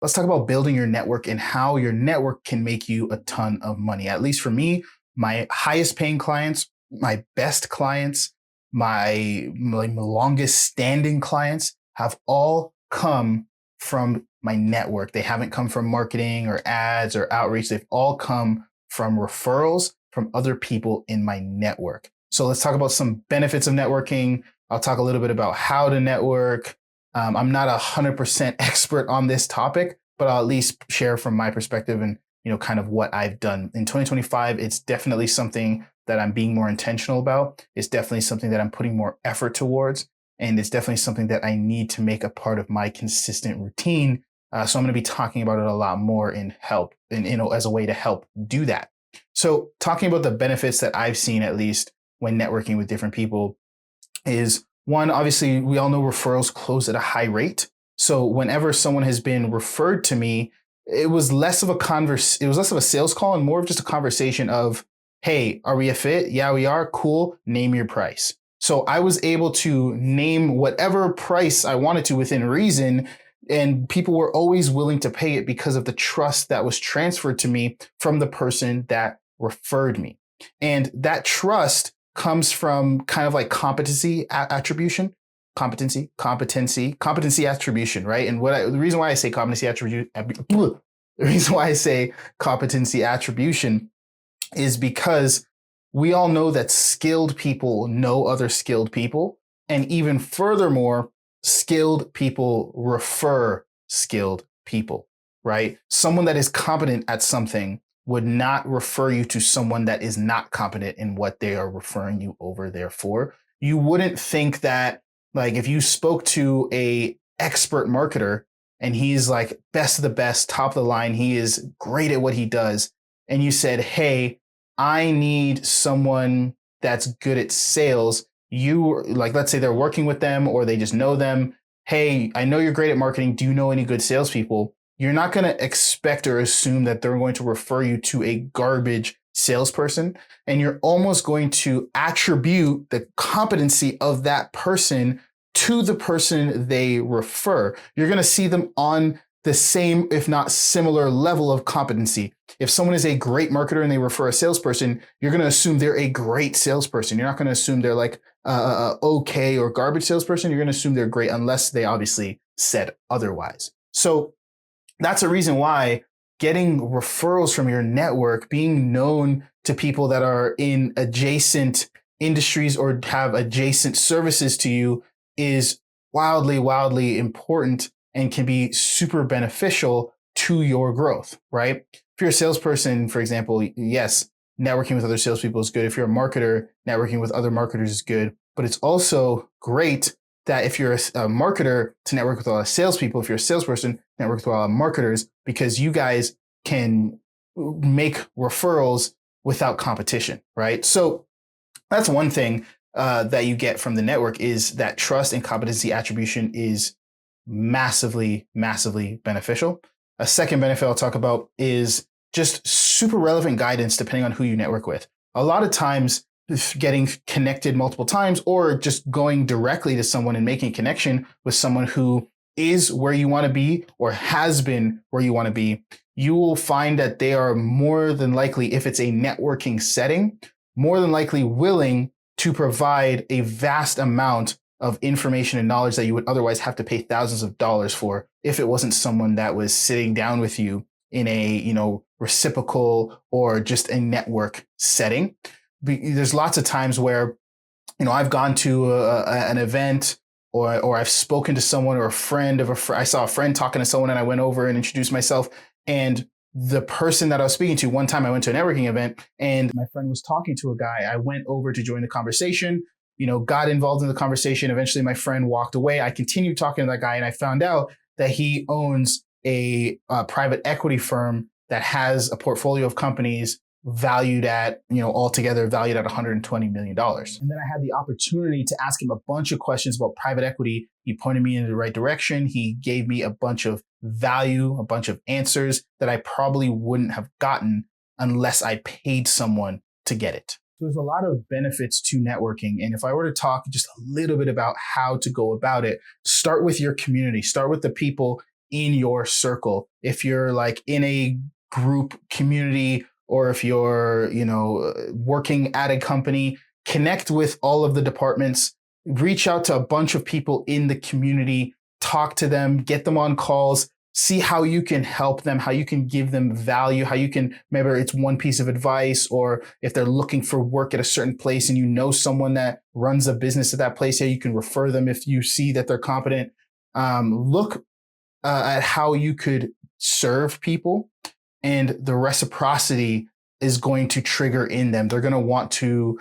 let's talk about building your network and how your network can make you a ton of money. At least for me, my highest paying clients, my best clients, my longest standing clients have all come from my network. They haven't come from marketing or ads or outreach. They've all come from referrals from other people in my network. So let's talk about some benefits of networking. I'll talk a little bit about how to network. I'm not 100% expert on this topic, but I'll at least share from my perspective and, kind of what I've done. In 2025, it's definitely something that I'm being more intentional about. It's definitely something that I'm putting more effort towards. And it's definitely something that I need to make a part of my consistent routine. So I'm going to be talking about it a lot more as a way to help do that. So talking about the benefits that I've seen, at least when networking with different people, is one, obviously, we all know referrals close at a high rate. So whenever someone has been referred to me, it was less of a sales call and more of just a conversation of, hey, are we a fit? Yeah, we are. Cool. Name your price. So I was able to name whatever price I wanted to within reason. And people were always willing to pay it because of the trust that was transferred to me from the person that referred me. And that trust comes from kind of like competency attribution, competency attribution, right? And the reason why I say competency attribution is because we all know that skilled people know other skilled people. And even furthermore, skilled people refer skilled people, right? Someone that is competent at something would not refer you to someone that is not competent in what they are referring you over there for. You wouldn't think that, like, if you spoke to a expert marketer and he's like best of the best, top of the line, he is great at what he does, and you said, hey, I need someone that's good at sales. Let's say they're working with them or they just know them. Hey, I know you're great at marketing. Do you know any good salespeople? You're not going to expect or assume that they're going to refer you to a garbage salesperson. And you're almost going to attribute the competency of that person to the person they refer. You're going to see them on the same, if not similar level of competency. If someone is a great marketer and they refer a salesperson, you're going to assume they're a great salesperson. You're not going to assume they're like okay or garbage salesperson. You're going to assume they're great unless they obviously said otherwise. So that's a reason why getting referrals from your network, being known to people that are in adjacent industries or have adjacent services to you is wildly, wildly important and can be super beneficial to your growth, right? If you're a salesperson, for example, yes, networking with other salespeople is good. If you're a marketer, networking with other marketers is good. But it's also great that if you're a marketer, to network with a lot of salespeople. If you're a salesperson, network with a lot of marketers, because you guys can make referrals without competition, right? So that's one thing that you get from the network, is that trust and competency attribution is massively, massively beneficial. A second benefit I'll talk about is just super relevant guidance depending on who you network with. A lot of times, getting connected multiple times or just going directly to someone and making a connection with someone who is where you want to be or has been where you want to be, you will find that they are more than likely, if it's a networking setting, more than likely willing to provide a vast amount of information and knowledge that you would otherwise have to pay thousands of dollars for if it wasn't someone that was sitting down with you in a, reciprocal or just a network setting. There's lots of times where, I've gone to an event or I've spoken to someone or a friend of a friend. I saw a friend talking to someone and I went over and introduced myself. And the person that I was speaking to, one time I went to a networking event and my friend was talking to a guy. I went over to join the conversation, got involved in the conversation. Eventually my friend walked away. I continued talking to that guy and I found out that he owns a private equity firm that has a portfolio of companies altogether valued at $120 million. And then I had the opportunity to ask him a bunch of questions about private equity. He pointed me in the right direction. He gave me a bunch of value, a bunch of answers that I probably wouldn't have gotten unless I paid someone to get it. So there's a lot of benefits to networking. And if I were to talk just a little bit about how to go about it, start with your community, start with the people in your circle. If you're like in a group community, or if you're, working at a company, connect with all of the departments, reach out to a bunch of people in the community, talk to them, get them on calls, see how you can help them, how you can give them value, how you can, maybe it's one piece of advice, or if they're looking for work at a certain place and you know someone that runs a business at that place, yeah, you can refer them if you see that they're competent. Look at how you could serve people, and the reciprocity is going to trigger in them. They're going to want to,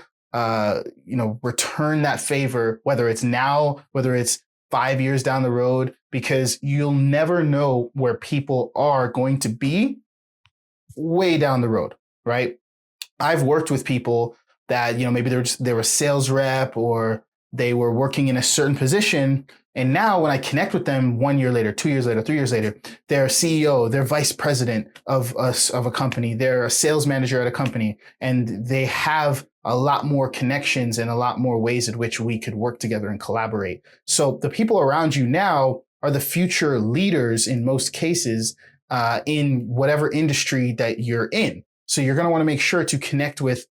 return that favor, whether it's now, whether it's 5 years down the road, because you'll never know where people are going to be way down the road, right? I've worked with people that, maybe they were a sales rep, or they were working in a certain position. And now when I connect with them 1 year later, 2 years later, 3 years later, they're a CEO, they're vice president of a company, they're a sales manager at a company, and they have a lot more connections and a lot more ways in which we could work together and collaborate. So the people around you now are the future leaders in most cases, in whatever industry that you're in. So you're going to want to make sure to connect with,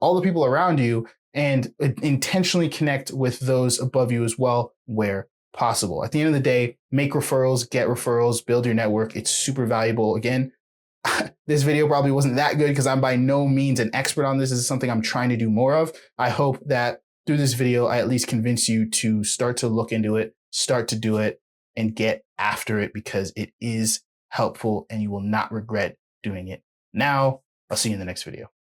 all the people around you, and intentionally connect with those above you as well, where possible. At the end of the day, make referrals, get referrals, build your network. It's super valuable. Again, this video probably wasn't that good because I'm by no means an expert on this. This is something I'm trying to do more of. I hope that through this video, I at least convince you to start to look into it, start to do it, and get after it, because it is helpful and you will not regret doing it. Now, I'll see you in the next video.